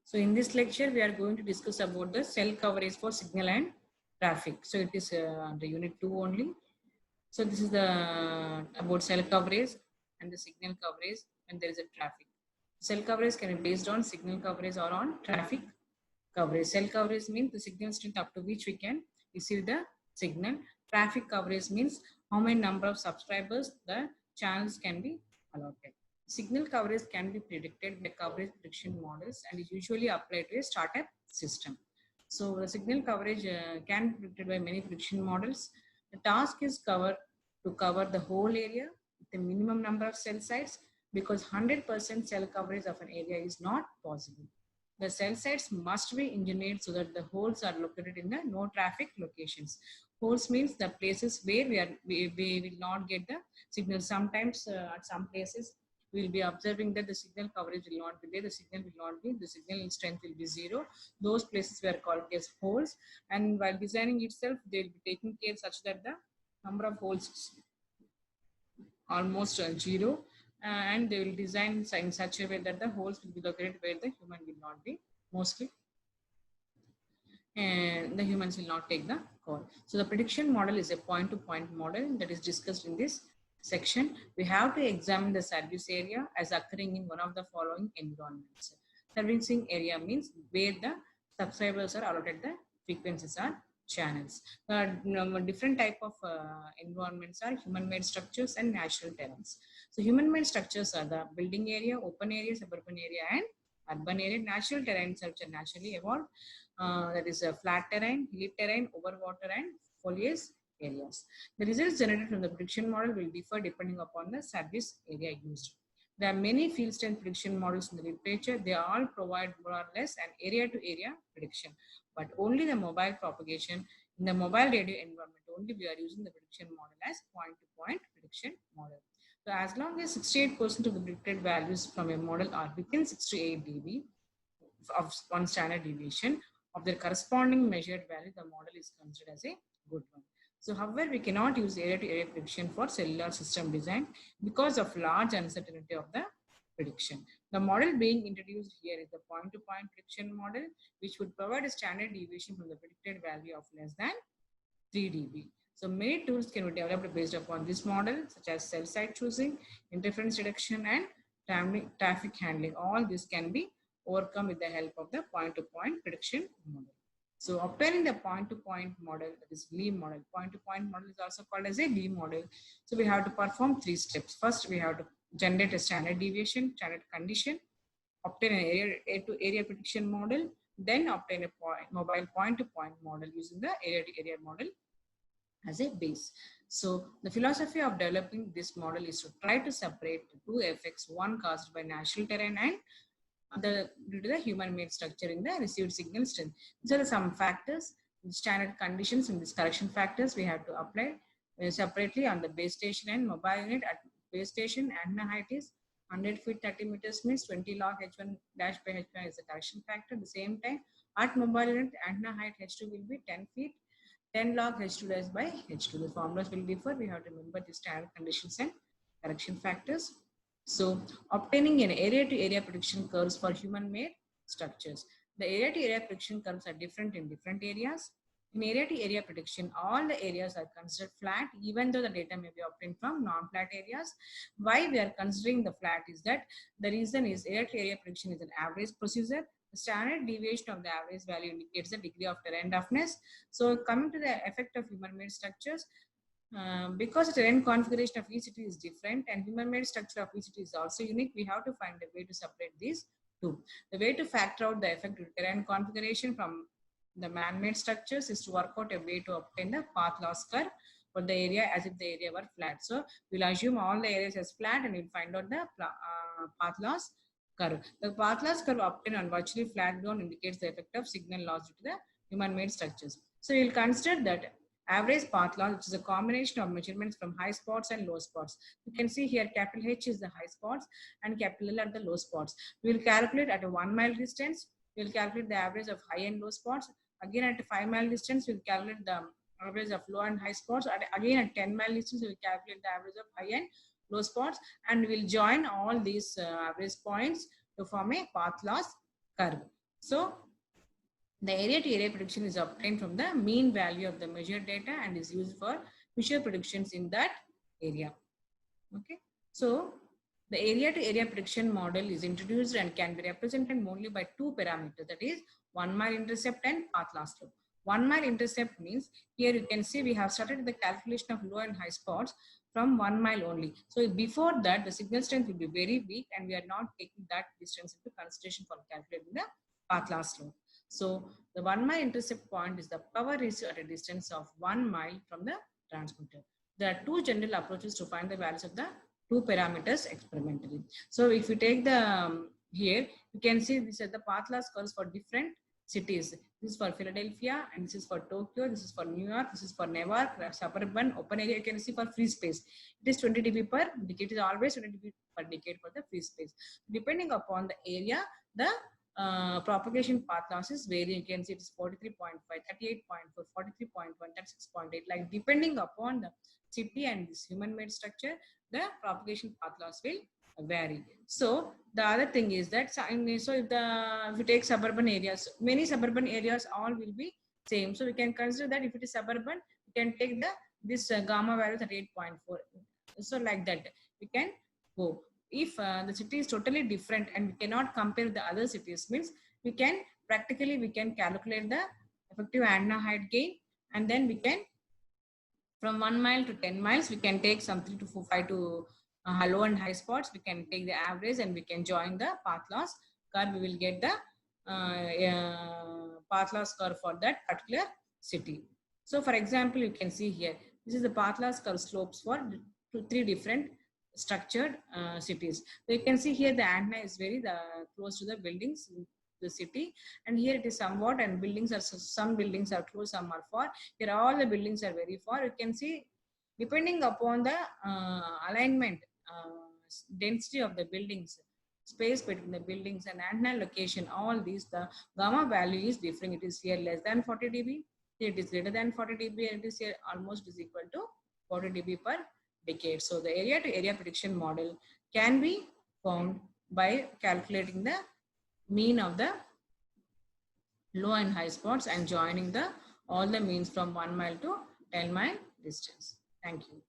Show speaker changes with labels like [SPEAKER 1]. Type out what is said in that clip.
[SPEAKER 1] So in this lecture, we are going to discuss about the cell coverage for signal and traffic. So it is the unit 2 only. So this is the about cell coverage and the signal coverage when there is a traffic. Cell coverage can be based on signal coverage or on traffic coverage. Cell coverage means the signal strength up to which we can receive the signal. Traffic coverage means how many number of subscribers the channels can be allotted. Signal coverage can be predicted by coverage prediction models and is usually applied to a startup system. So the signal coverage can be predicted by many prediction models. The task is to cover the whole area with the minimum number of cell sites because 100% cell coverage of an area is not possible. The cell sites must be engineered so that the holes are located in the no traffic locations. Holes means the places where we will not get the signal. Sometimes at some places we will be observing that the signal coverage will not be there, the signal strength will be zero. Those places were called as holes, and while designing itself, they will be taking care such that the number of holes is almost zero, and they will design in such a way that the holes will be located where the human will not be mostly, and the humans will not take the call. So the prediction model is a point-to-point model that is discussed in this section. We have to examine the service area as occurring in one of the following environments. Servicing area means where the subscribers are allotted the frequencies or channels. Different type of environments are human-made structures and natural terrains. So human-made structures are the building area, open area, suburban area, and urban area. Natural terrains which are naturally evolved, that is a flat terrain, hilly terrain, over water, and foliage areas. The results generated from the prediction model will differ depending upon the service area used. There are many field strength prediction models in the literature. They all provide more or less an area-to-area prediction, but only the mobile propagation in the mobile radio environment only we are using the prediction model as point-to-point prediction model. So as long as 68% of the predicted values from a model are within 6 to 8 dB of one standard deviation of their corresponding measured value, the model is considered as a good one. So however, we cannot use area-to-area prediction for cellular system design because of large uncertainty of the prediction. The model being introduced here is the point-to-point prediction model, which would provide a standard deviation from the predicted value of less than 3 dB. So many tools can be developed based upon this model, such as cell site choosing, interference reduction, and traffic handling. All this can be overcome with the help of the point-to-point prediction model. So obtaining the point-to-point model, that is Lee model. Point-to-point model is also called as a Lee model. So we have to perform 3 steps. First, we have to generate a standard deviation, standard condition, obtain an area-to-area prediction model, then obtain a mobile point-to-point model using the area-to-area model as a base. So the philosophy of developing this model is to try to separate the two effects, one caused by natural terrain and due to the human-made structure in the received signal strength. These are some factors, standard conditions in these correction factors we have to apply separately on the base station and mobile unit. At base station, antenna height is 100 feet 30 meters means 20 log h1 dash by h1 is the correction factor. At the same time, at mobile unit, antenna height h2 will be 10 feet 10 log h2 dash by h2. The formulas will differ. We have to remember the standard conditions and correction factors. So obtaining an area-to-area prediction curves for human-made structures. The area-to-area prediction curves are different in different areas. In area-to-area prediction, all the areas are considered flat, even though the data may be obtained from non-flat areas. Why we are considering the flat is that the reason is area-to-area prediction is an average procedure. The standard deviation of the average value indicates the degree of terrain roughness. So coming to the effect of human-made structures, because the terrain configuration of each city is different and human-made structure of each city is also unique, we have to find a way to separate these two. The way to factor out the effect of terrain configuration from the man-made structures is to work out a way to obtain the path loss curve for the area as if the area were flat. So we'll assume all the areas as flat and we'll find out the path loss curve. The path loss curve obtained on virtually flat ground indicates the effect of signal loss due to the human-made structures. So we'll consider that average path loss, which is a combination of measurements from high spots and low spots. You can see here capital H is the high spots and capital L are the low spots. We will calculate at a 1 mile distance. We will calculate the average of high and low spots. Again at a 5 mile distance, we will calculate the average of low and high spots. Again at 10 mile distance, we will calculate the average of high and low spots, and we will join all these average points to form a path loss curve. So the area to area prediction is obtained from the mean value of the measured data and is used for future predictions in that area. Okay. So the area to area prediction model is introduced and can be represented only by two parameters, that is 1 mile intercept and path loss slope. 1 mile intercept means here you can see we have started the calculation of low and high spots from 1 mile only. So before that the signal strength will be very weak and we are not taking that distance into consideration for calculating the path loss slope. So the 1 mile intercept point is the power reached at a distance of 1 mile from the transmitter. There are two general approaches to find the values of the two parameters experimentally. So if you take the here, you can see these are the path loss curves for different cities. This is for Philadelphia and this is for Tokyo, this is for New York, this is for Newark, suburban, open area. You can see for free space. It is 20 dB per decade. It is always 20 dB per decade for the free space. Depending upon the area, the propagation path losses vary. You can see it is 43.5, 38.4, 43.1, 36.8. Like depending upon the city and this human-made structure, the propagation path loss will vary. So the other thing is that so if you take suburban areas, many suburban areas all will be same. So we can consider that if it is suburban, we can take this gamma value at 8.4. So like that we can go. If the city is totally different and we cannot compare the other cities, means we can practically calculate the effective antenna height gain, and then we can from 1 mile to 10 miles we can take some 3 to 4, 5 to low and high spots. We can take the average and we can join the path loss curve. We will get the path loss curve for that particular city. So for example, you can see here, this is the path loss curve slopes for 3 different structured cities. So you can see here the antenna is very close to the buildings in the city, and here it is somewhat, and buildings are, some buildings are close, some are far. Here all the buildings are very far. You can see depending upon the alignment, density of the buildings, space between the buildings and antenna location, all these, the gamma value is different. It is here less than 40 dB, here it is greater than 40 dB, and it is here almost is equal to 40 dB per decade. So the area to area prediction model can be found by calculating the mean of the low and high spots and joining all the means from 1 mile to 10 mile distance. Thank you.